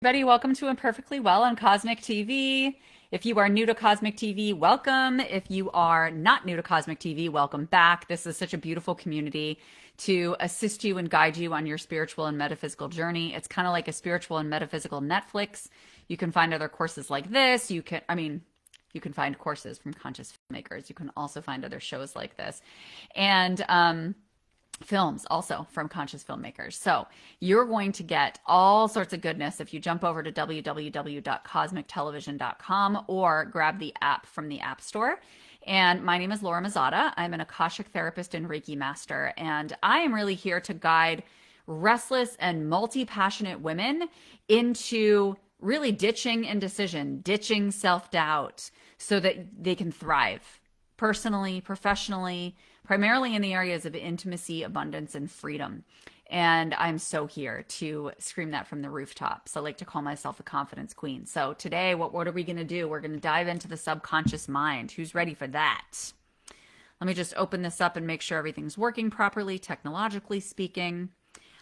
Everybody, welcome to Imperfectly Well on Cosmic TV. If you are new to Cosmic TV, welcome. If you are not new to Cosmic TV, welcome back. This is such a beautiful community to assist you and guide you on your spiritual and metaphysical journey. It's kind of like a spiritual and metaphysical Netflix. You can find other courses like this. You can find courses from conscious filmmakers. You can also find other shows like this. And films also from conscious filmmakers. So you're going to get all sorts of goodness if you jump over to www.cosmictelevision.com or grab the app from the App Store. And my name is Laura Mazzotta. I'm an Akashic therapist and Reiki Master, and I am really here to guide restless and multi-passionate women into really ditching indecision, ditching self-doubt so that they can thrive personally, professionally, primarily in the areas of intimacy, abundance, and freedom. And I'm so here to scream that from the rooftops. I like to call myself a confidence queen. So today, what are we going to do? We're going to dive into the subconscious mind. Who's ready for that? Let me just open this up and make sure everything's working properly, technologically speaking.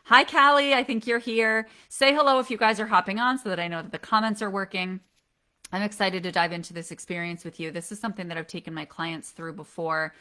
Hi, Callie. I think you're here. Say hello if you guys are hopping on so that I know that the comments are working. I'm excited to dive into this experience with you. This is something that I've taken my clients through before.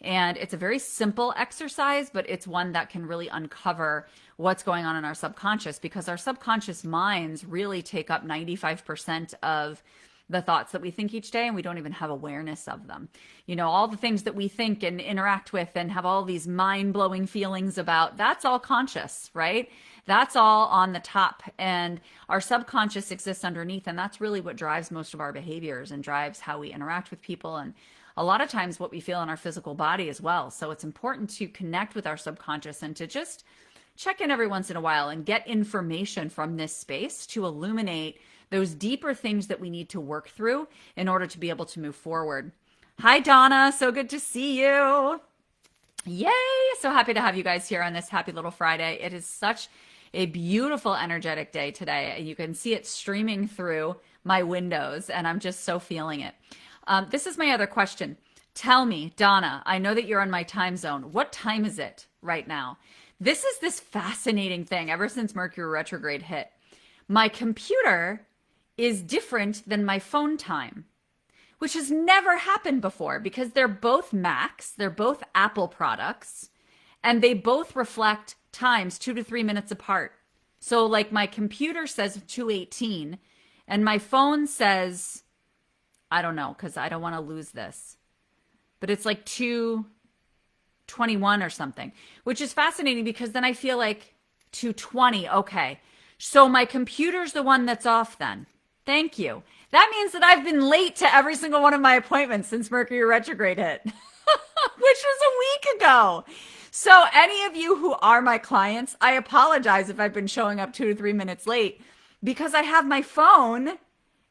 And it's a very simple exercise, but it's one that can really uncover what's going on in our subconscious, because our subconscious minds really take up 95% of the thoughts that we think each day, and we don't even have awareness of them. You know, all the things that we think and interact with and have all these mind-blowing feelings about, that's all conscious, right? That's all on the top, and our subconscious exists underneath, and that's really what drives most of our behaviors and drives how we interact with people, and a lot of times what we feel in our physical body as well. So it's important to connect with our subconscious and to just check in every once in a while and get information from this space to illuminate those deeper things that we need to work through in order to be able to move forward. Hi, Donna. So good to see you. Yay. So happy to have you guys here on this happy little Friday. It is such a beautiful, energetic day today. You can see it streaming through my windows, and I'm just so feeling it. This is my other question. Tell me, Donna, I know that you're on my time zone. What time is it right now? This is this fascinating thing ever since Mercury retrograde hit. My computer is different than my phone time, which has never happened before because they're both Macs, they're both Apple products, and they both reflect times 2 to 3 minutes apart. So like my computer says 2:18 and my phone says, I don't know, because I don't want to lose this, but it's like 2:21 or something, which is fascinating because then I feel like 2:20. Okay. So my computer's the one that's off then. Thank you. That means that I've been late to every single one of my appointments since Mercury retrograde hit, which was a week ago. So any of you who are my clients, I apologize if I've been showing up 2 to 3 minutes late because I have my phone.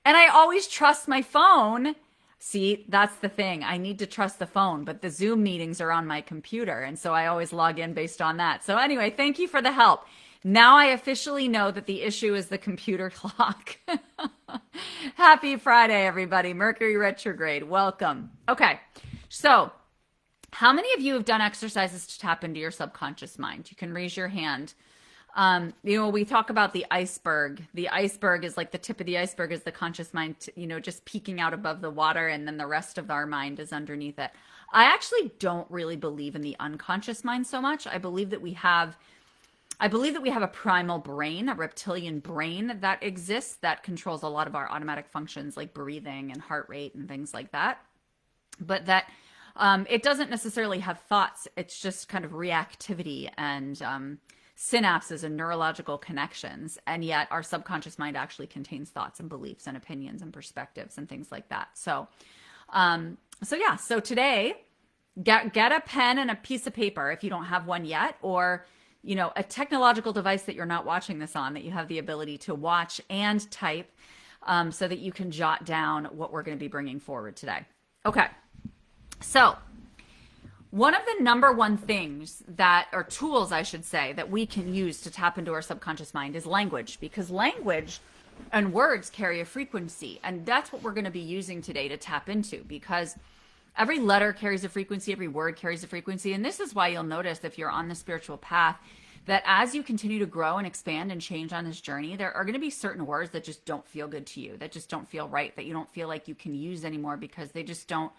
And I always trust my phone. See, that's the thing. I need to trust the phone, but the Zoom meetings are on my computer. And so I always log in based on that. So anyway, thank you for the help. Now I officially know that the issue is the computer clock. Happy Friday, everybody. Mercury retrograde. Welcome. Okay. So how many of you have done exercises to tap into your subconscious mind? You can raise your hand. We talk about the iceberg. The iceberg is like the tip of the iceberg is the conscious mind, just peeking out above the water, and then the rest of our mind is underneath it. I actually don't really believe in the unconscious mind so much. I believe that we have a primal brain, a reptilian brain that exists that controls a lot of our automatic functions like breathing and heart rate and things like that. But that it doesn't necessarily have thoughts. It's just kind of reactivity and synapses and neurological connections, and yet our subconscious mind actually contains thoughts and beliefs and opinions and perspectives and things like that. So today, get a pen and a piece of paper if you don't have one yet, or a technological device that you're not watching this on that you have the ability to watch and type, so that you can jot down what we're going to be bringing forward today. Okay, so one of the number one things or tools, I should say, that we can use to tap into our subconscious mind is language, because language and words carry a frequency. And that's what we're going to be using today to tap into, because every letter carries a frequency, every word carries a frequency. And this is why you'll notice if you're on the spiritual path that as you continue to grow and expand and change on this journey, there are going to be certain words that just don't feel good to you, that just don't feel right, that you don't feel like you can use anymore because they just don't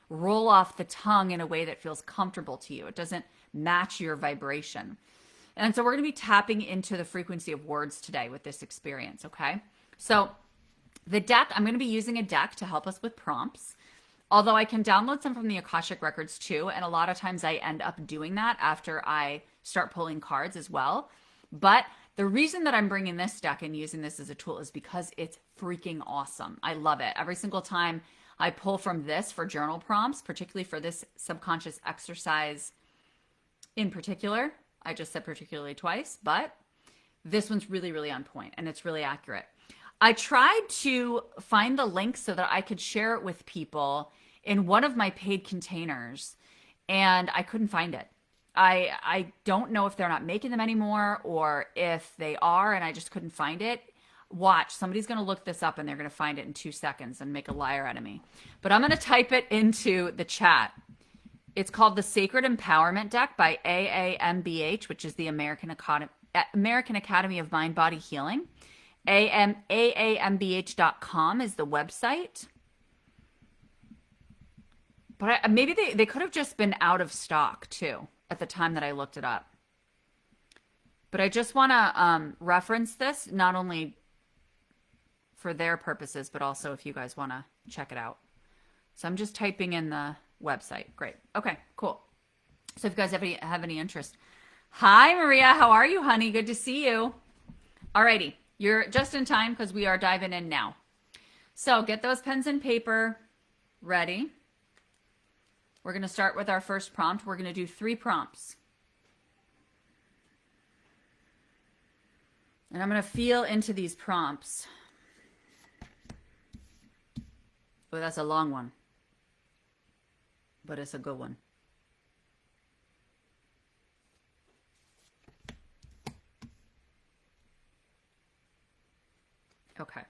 roll off the tongue in a way that feels comfortable to you. It doesn't match your vibration. And so we're going to be tapping into the frequency of words today with this experience, okay? So the deck, I'm going to be using a deck to help us with prompts. Although I can download some from the Akashic Records too, and a lot of times I end up doing that after I start pulling cards as well. But the reason that I'm bringing this deck and using this as a tool is because it's freaking awesome. I love it. Every single time I pull from this for journal prompts, particularly for this subconscious exercise in particular, I just said particularly twice, but this one's really, really on point and it's really accurate. I tried to find the link so that I could share it with people in one of my paid containers, and I couldn't find it. I don't know if they're not making them anymore or if they are, and I just couldn't find it. Watch, somebody's going to look this up and they're going to find it in 2 seconds and make a liar out of me. But I'm going to type it into the chat. It's called the Sacred Empowerment Deck by AAMBH, which is the American Academy of Mind Body Healing. AAMBH.com is the website. But maybe they could have just been out of stock too at the time that I looked it up. But I just want to reference this, not only for their purposes, but also if you guys want to check it out. So I'm just typing in the website. Great. Okay, cool. So if you guys have any interest. Hi, Maria. How are you, honey? Good to see you. Alrighty. You're just in time because we are diving in now. So get those pens and paper ready. We're going to start with our first prompt. We're going to do 3 prompts. And I'm going to feel into these prompts. Oh, that's a long one. But it's a good one. Okay.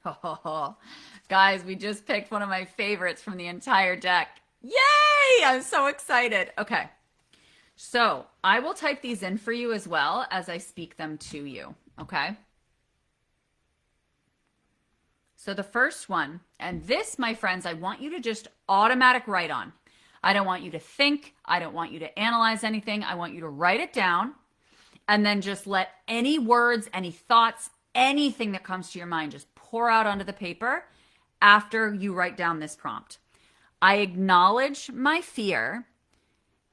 Oh, guys, we just picked one of my favorites from the entire deck. Yay! I'm so excited. Okay. So I will type these in for you as well as I speak them to you. Okay. So the first one, and this, my friends, I want you to just automatic write on. I don't want you to think. I don't want you to analyze anything. I want you to write it down and then just let any words, any thoughts, anything that comes to your mind just pour out onto the paper after you write down this prompt. I acknowledge my fear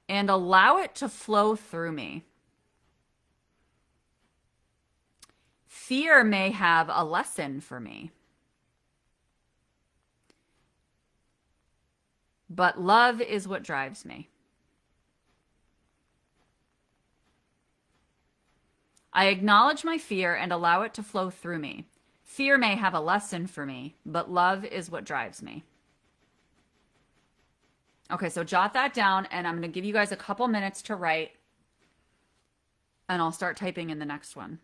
and allow it to flow through me. Fear may have a lesson for me, but love is what drives me. I acknowledge my fear and allow it to flow through me. Fear may have a lesson for me, but love is what drives me. Okay, so jot that down, and I'm going to give you guys a couple minutes to write, and I'll start typing in the next one.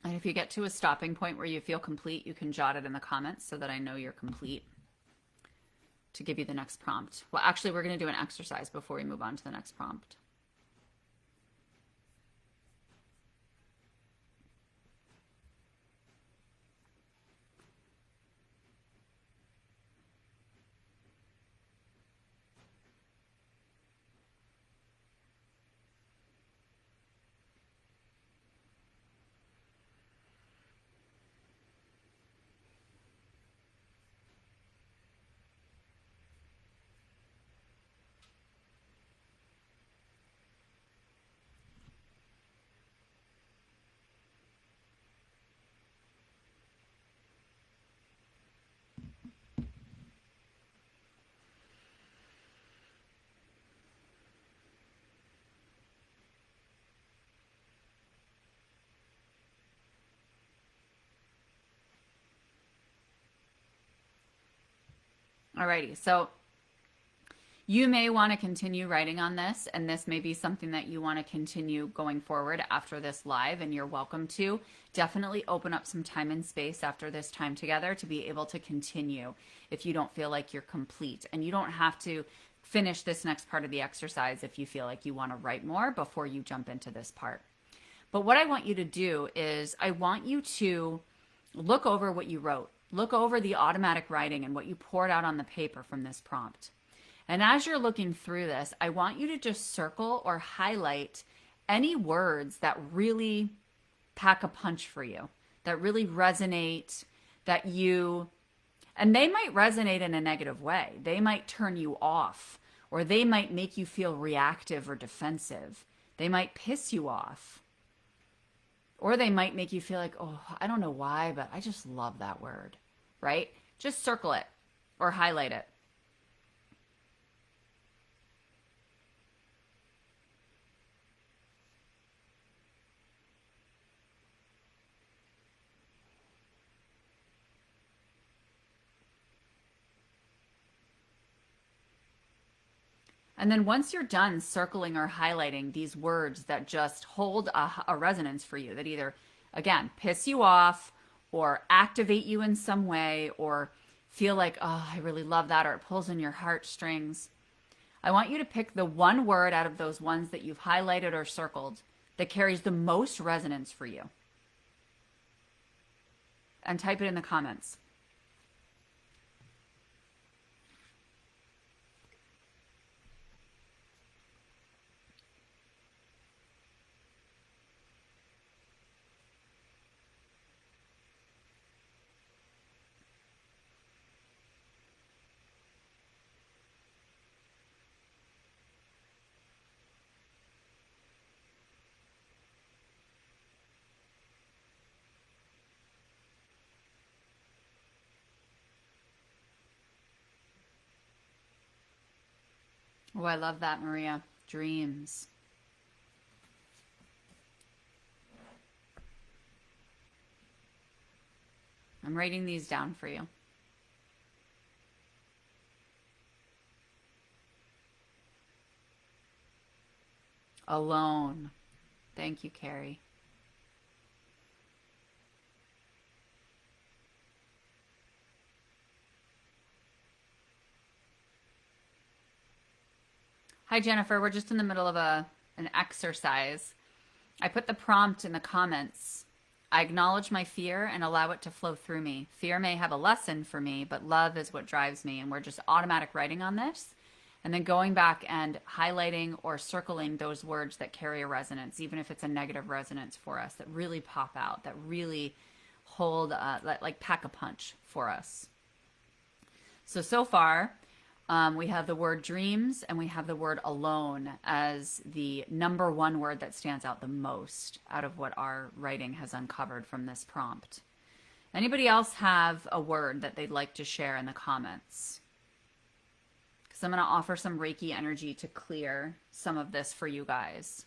And if you get to a stopping point where you feel complete, you can jot it in the comments so that I know you're complete to give you the next prompt. Well, actually, we're going to do an exercise before we move on to the next prompt. Alrighty, so you may want to continue writing on this, and this may be something that you want to continue going forward after this live, and you're welcome to. Definitely open up some time and space after this time together to be able to continue if you don't feel like you're complete. And you don't have to finish this next part of the exercise if you feel like you want to write more before you jump into this part. But what I want you to do is I want you to look over what you wrote. Look over the automatic writing and what you poured out on the paper from this prompt. And as you're looking through this, I want you to just circle or highlight any words that really pack a punch for you, that really resonate, and they might resonate in a negative way. They might turn you off, or they might make you feel reactive or defensive. They might piss you off, or they might make you feel like, oh, I don't know why, but I just love that word, right? Just circle it or highlight it. And then once you're done circling or highlighting these words that just hold a resonance for you, that either, again, piss you off or activate you in some way or feel like, oh, I really love that, or it pulls in your heartstrings, I want you to pick the one word out of those ones that you've highlighted or circled that carries the most resonance for you. And type it in the comments. Oh, I love that, Maria. Dreams. I'm writing these down for you. Alone. Thank you, Carrie. Hi, Jennifer. We're just in the middle of an exercise. I put the prompt in the comments. I acknowledge my fear and allow it to flow through me. Fear may have a lesson for me, but love is what drives me. And we're just automatic writing on this. And then going back and highlighting or circling those words that carry a resonance, even if it's a negative resonance for us, that really pop out, that really hold, like pack a punch for us. So far, we have the word dreams and we have the word alone as the number one word that stands out the most out of what our writing has uncovered from this prompt. Anybody else have a word that they'd like to share in the comments? Because I'm going to offer some Reiki energy to clear some of this for you guys.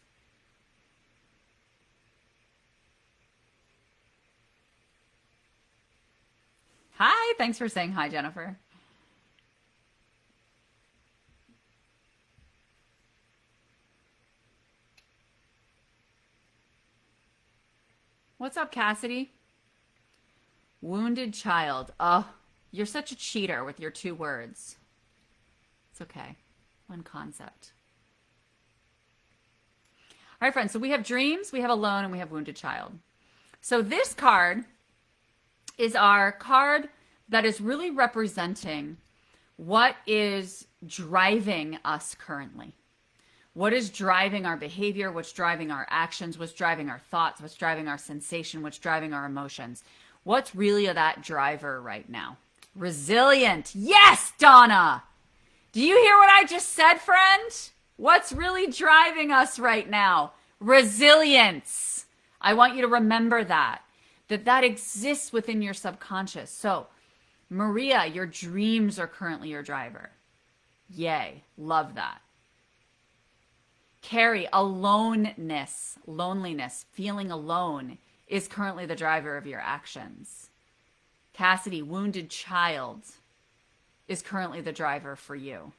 Hi, thanks for saying hi, Jennifer. What's up, Cassidy? Wounded child. Oh, you're such a cheater with your two words. It's okay. One concept. All right, friends. So we have dreams, we have alone, and we have wounded child. So this card is our card that is really representing what is driving us currently. What is driving our behavior? What's driving our actions? What's driving our thoughts? What's driving our sensation? What's driving our emotions? What's really that driver right now? Resilient. Yes, Donna. Do you hear what I just said, friend? What's really driving us right now? Resilience. I want you to remember that exists within your subconscious. So, Maria, your dreams are currently your driver. Yay. Love that. Carrie, aloneness, loneliness, feeling alone is currently the driver of your actions. Cassidy, wounded child is currently the driver for you.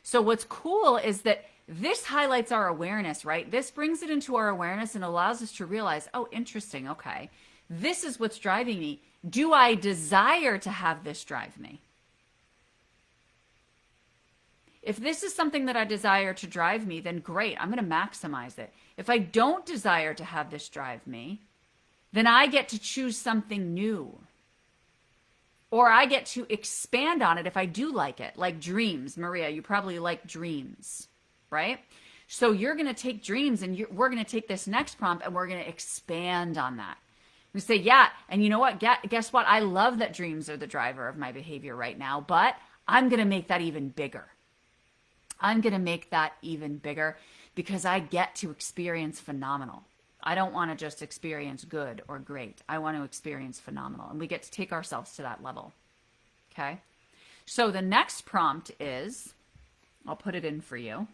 So what's cool is that this highlights our awareness, right? This brings it into our awareness and allows us to realize, oh, interesting. Okay. This is what's driving me. Do I desire to have this drive me? If this is something that I desire to drive me, then great, I'm going to maximize it. If I don't desire to have this drive me, then I get to choose something new. Or I get to expand on it if I do like it, like dreams. Maria, you probably like dreams, right? So you're going to take dreams and we're going to take this next prompt and we're going to expand on that. We say, yeah, and you know what? Guess what? I love that dreams are the driver of my behavior right now, but I'm going to make that even bigger. I'm going to make that even bigger because I get to experience phenomenal. I don't want to just experience good or great. I want to experience phenomenal. And we get to take ourselves to that level. Okay? So the next prompt is, I'll put it in for you.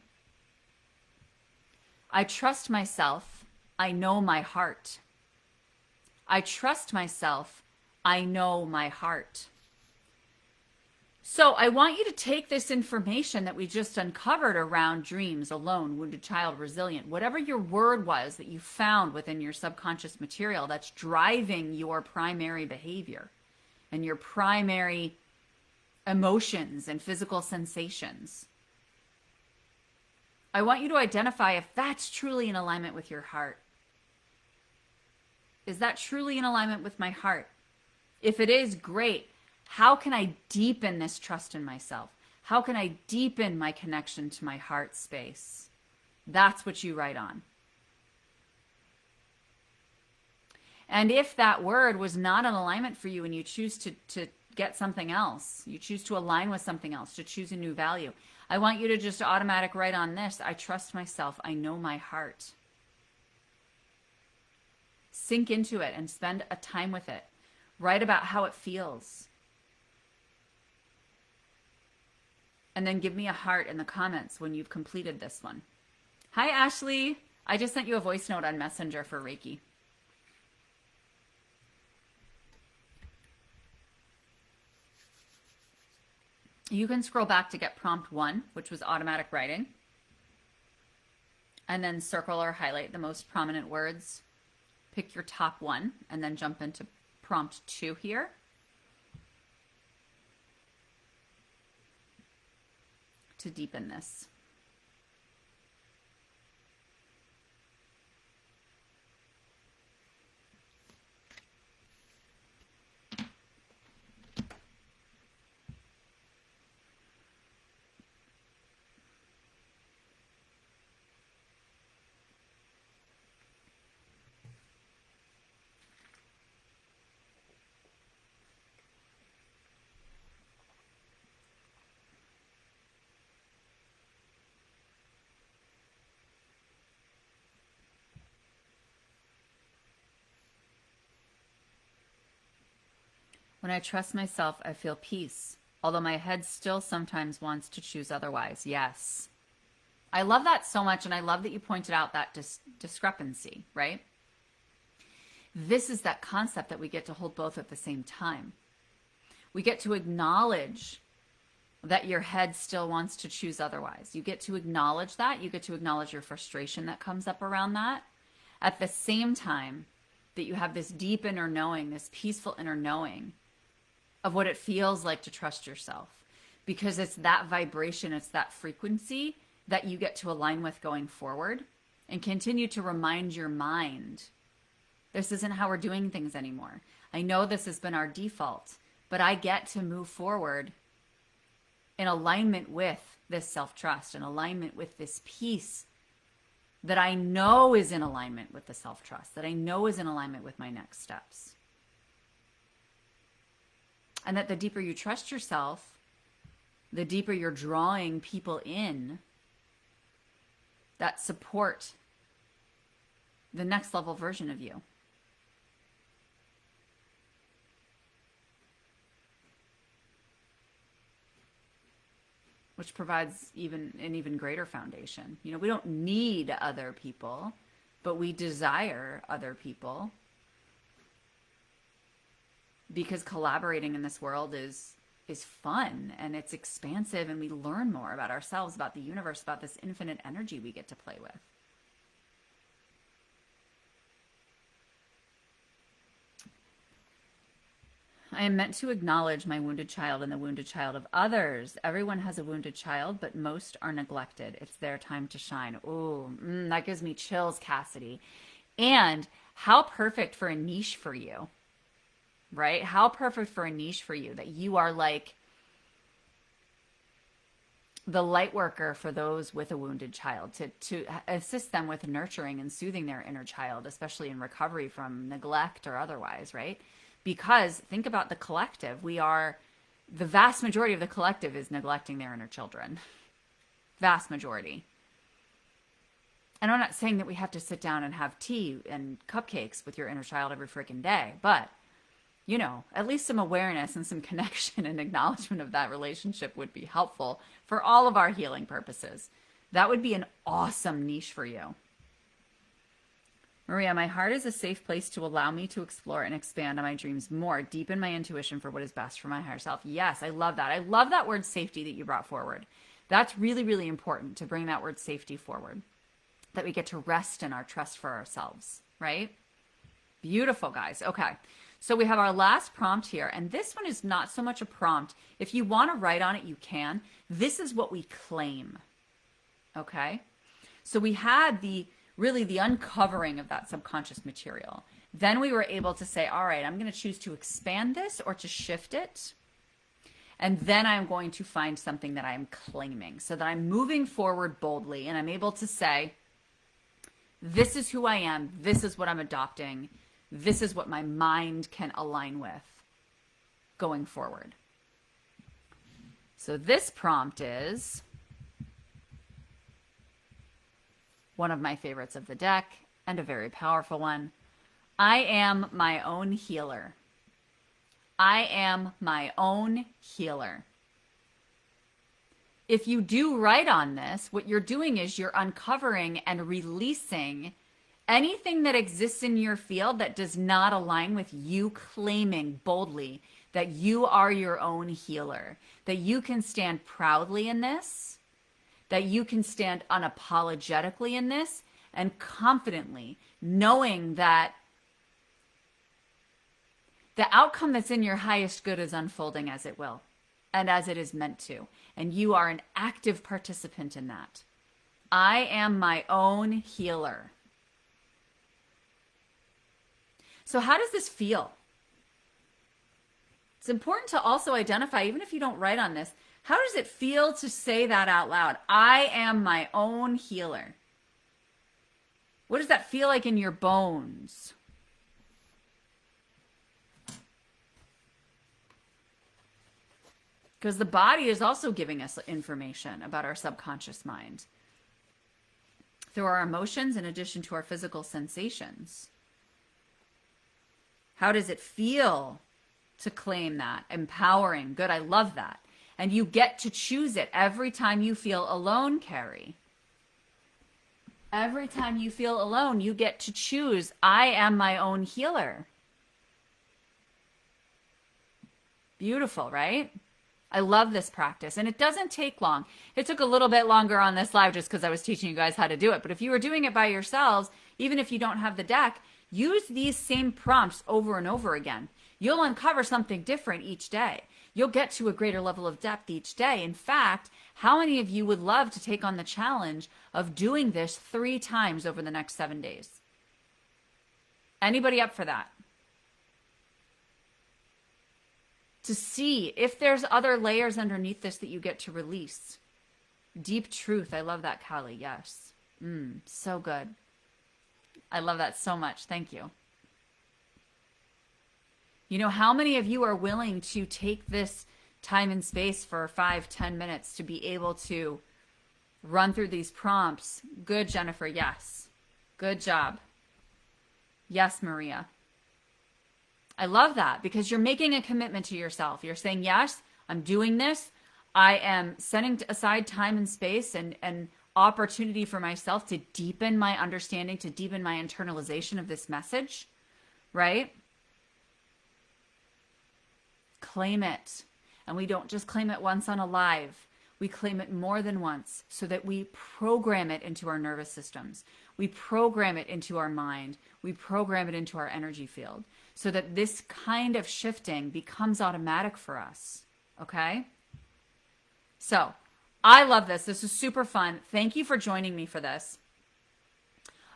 I trust myself. I know my heart. I trust myself. I know my heart. So I want you to take this information that we just uncovered around dreams, alone, wounded child, resilient, whatever your word was that you found within your subconscious material that's driving your primary behavior and your primary emotions and physical sensations. I want you to identify if that's truly in alignment with your heart. Is that truly in alignment with my heart? If it is, great. How can I deepen this trust in myself? How can I deepen my connection to my heart space? That's what you write on. And if that word was not in alignment for you and you choose to get something else, you choose to align with something else, to choose a new value, I want you to just automatic write on this. I trust myself. I know my heart. Sink into it and spend a time with it. Write about how it feels. And then give me a heart in the comments when you've completed this one. Hi, Ashley. I just sent you a voice note on Messenger for Reiki. You can scroll back to get prompt 1, which was automatic writing. And then circle or highlight the most prominent words. Pick your top one and then jump into prompt 2 here. To deepen this. When I trust myself, I feel peace, although my head still sometimes wants to choose otherwise. Yes. I love that so much, and I love that you pointed out that discrepancy, right? This is that concept that we get to hold both at the same time. We get to acknowledge that your head still wants to choose otherwise. You get to acknowledge that. You get to acknowledge your frustration that comes up around that. At the same time that you have this deep inner knowing, this peaceful inner knowing of what it feels like to trust yourself, because it's that vibration, it's that frequency that you get to align with going forward and continue to remind your mind, this isn't how we're doing things anymore. I know this has been our default, but I get to move forward in alignment with this self-trust, in alignment with this peace that I know is in alignment with the self-trust, that I know is in alignment with my next steps. And that the deeper you trust yourself, the deeper you're drawing people in that support the next level version of you. Which provides an even greater foundation. You know, we don't need other people, but we desire other people. Because collaborating in this world is is fun and it's expansive, and we learn more about ourselves, about the universe, about this infinite energy we get to play with. I am meant to acknowledge my wounded child and the wounded child of others. Everyone has a wounded child, but most are neglected. It's their time to shine. Oh, that gives me chills, Cassidy. And how perfect for a niche for you, right? How perfect for a niche for you that you are like the light worker for those with a wounded child, to assist them with nurturing and soothing their inner child, especially in recovery from neglect or otherwise, right? Because think about the collective. The vast majority of the collective is neglecting their inner children. Vast majority. And I'm not saying that we have to sit down and have tea and cupcakes with your inner child every freaking day, but, you know, at least some awareness and some connection and acknowledgement of that relationship would be helpful for all of our healing purposes. That would be an awesome niche for you. Maria, my heart is a safe place to allow me to explore and expand on my dreams more, deepen my intuition for what is best for my higher self. Yes, I love that. I love that word safety that you brought forward. That's really, really important to bring that word safety forward, that we get to rest in our trust for ourselves, right? Beautiful, guys. Okay, so we have our last prompt here, and this one is not so much a prompt. If you want to write on it, you can. This is what we claim, okay? So we had the uncovering of that subconscious material. Then we were able to say, all right, I'm going to choose to expand this or to shift it. And then I'm going to find something that I'm claiming so that I'm moving forward boldly and I'm able to say, this is who I am. This is what I'm adopting. This is what my mind can align with going forward. So this prompt is one of my favorites of the deck and a very powerful one. I am my own healer. I am my own healer. If you do write on this, what you're doing is you're uncovering and releasing anything that exists in your field that does not align with you claiming boldly that you are your own healer, that you can stand proudly in this, that you can stand unapologetically in this and confidently knowing that the outcome that's in your highest good is unfolding as it will and as it is meant to. And you are an active participant in that. I am my own healer. So how does this feel? It's important to also identify, even if you don't write on this, how does it feel to say that out loud? I am my own healer. What does that feel like in your bones? Because the body is also giving us information about our subconscious mind through our emotions in addition to our physical sensations. How does it feel to claim that? Empowering. Good. I love that. And you get to choose it every time you feel alone, Carrie. Every time you feel alone, you get to choose, I am my own healer. Beautiful, right? I love this practice. And it doesn't take long. It took a little bit longer on this live just because I was teaching you guys how to do it. But if you were doing it by yourselves, even if you don't have the deck, use these same prompts over and over again. You'll uncover something different each day. You'll get to a greater level of depth each day. In fact, how many of you would love to take on the challenge of doing this 3 times over the next 7 days? Anybody up for that? To see if there's other layers underneath this that you get to release. Deep truth. I love that, Callie. Yes. So good. I love that so much. Thank you. You know, how many of you are willing to take this time and space for 5-10 minutes to be able to run through these prompts? Good, Jennifer. Yes. Good job. Yes, Maria. I love that because you're making a commitment to yourself. You're saying, yes, I'm doing this. I am setting aside time and space and opportunity for myself to deepen my understanding, to deepen my internalization of this message, right? Claim it. And we don't just claim it once on a live. We claim it more than once so that we program it into our nervous systems. We program it into our mind. We program it into our energy field so that this kind of shifting becomes automatic for us. Okay? So I love this. This is super fun. Thank you for joining me for this.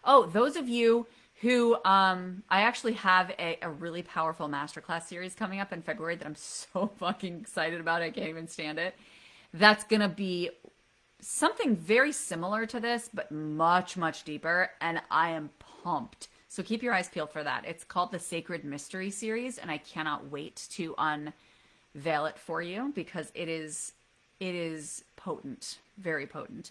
Oh, those of you who, I actually have a really powerful masterclass series coming up in February that I'm so fucking excited about. I can't even stand it. That's going to be something very similar to this, but much, much deeper. And I am pumped. So keep your eyes peeled for that. It's called the Sacred Mystery Series. And I cannot wait to unveil it for you because it is potent, very potent.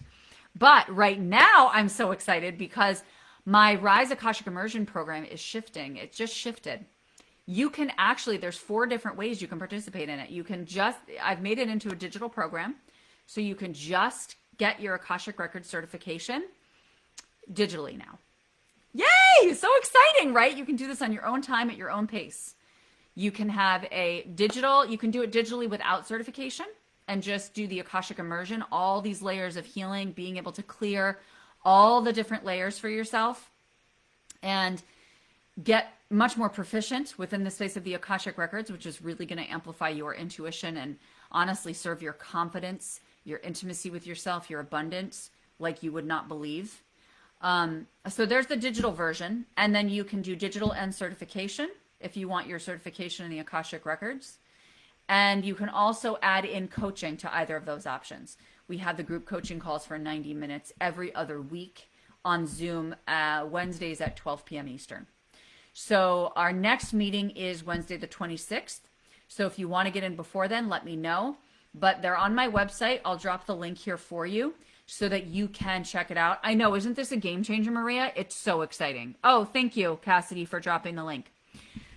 But right now I'm so excited because my Rise Akashic Immersion program is shifting. It just shifted. You can actually, there's 4 different ways you can participate in it. You can just, I've made it into a digital program. So you can just get your Akashic Records certification digitally now. Yay! So exciting, right? You can do this on your own time at your own pace. You can have a digital, you can do it digitally without certification and just do the Akashic Immersion, all these layers of healing, being able to clear all the different layers for yourself and get much more proficient within the space of the Akashic Records, which is really going to amplify your intuition and honestly serve your confidence, your intimacy with yourself, your abundance, like you would not believe. So there's the digital version, and then you can do digital and certification if you want your certification in the Akashic Records. And you can also add in coaching to either of those options. We have the group coaching calls for 90 minutes every other week on Zoom, Wednesdays at 12 p.m. Eastern. So our next meeting is Wednesday the 26th. So if you want to get in before then, let me know. But they're on my website. I'll drop the link here for you so that you can check it out. I know, isn't this a game changer, Maria? It's so exciting. Oh, thank you, Cassidy, for dropping the link.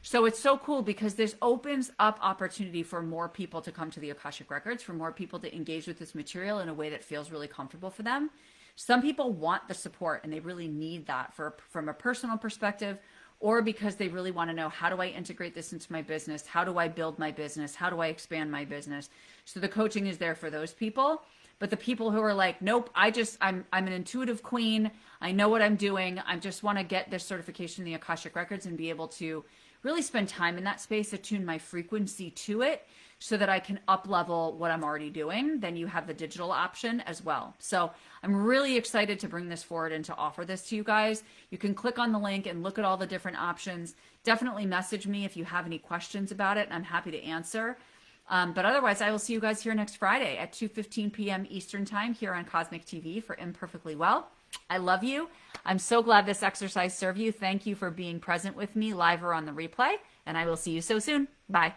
So it's so cool because this opens up opportunity for more people to come to the Akashic Records, for more people to engage with this material in a way that feels really comfortable for them. Some people want the support and they really need that from a personal perspective, or because they really want to know, how do I integrate this into my business? How do I build my business? How do I expand my business? So the coaching is there for those people. But the people who are like, nope, I'm an intuitive queen. I know what I'm doing. I just want to get this certification in the Akashic Records and be able to really spend time in that space, attune my frequency to it so that I can up level what I'm already doing. Then you have the digital option as well. So I'm really excited to bring this forward and to offer this to you guys. You can click on the link and look at all the different options. Definitely message me if you have any questions about it, and I'm happy to answer. But otherwise, I will see you guys here next Friday at 2:15 p.m. Eastern Time here on Cosmic TV for Imperfectly Well. I love you. I'm so glad this exercise served you. Thank you for being present with me live or on the replay, and I will see you so soon. Bye.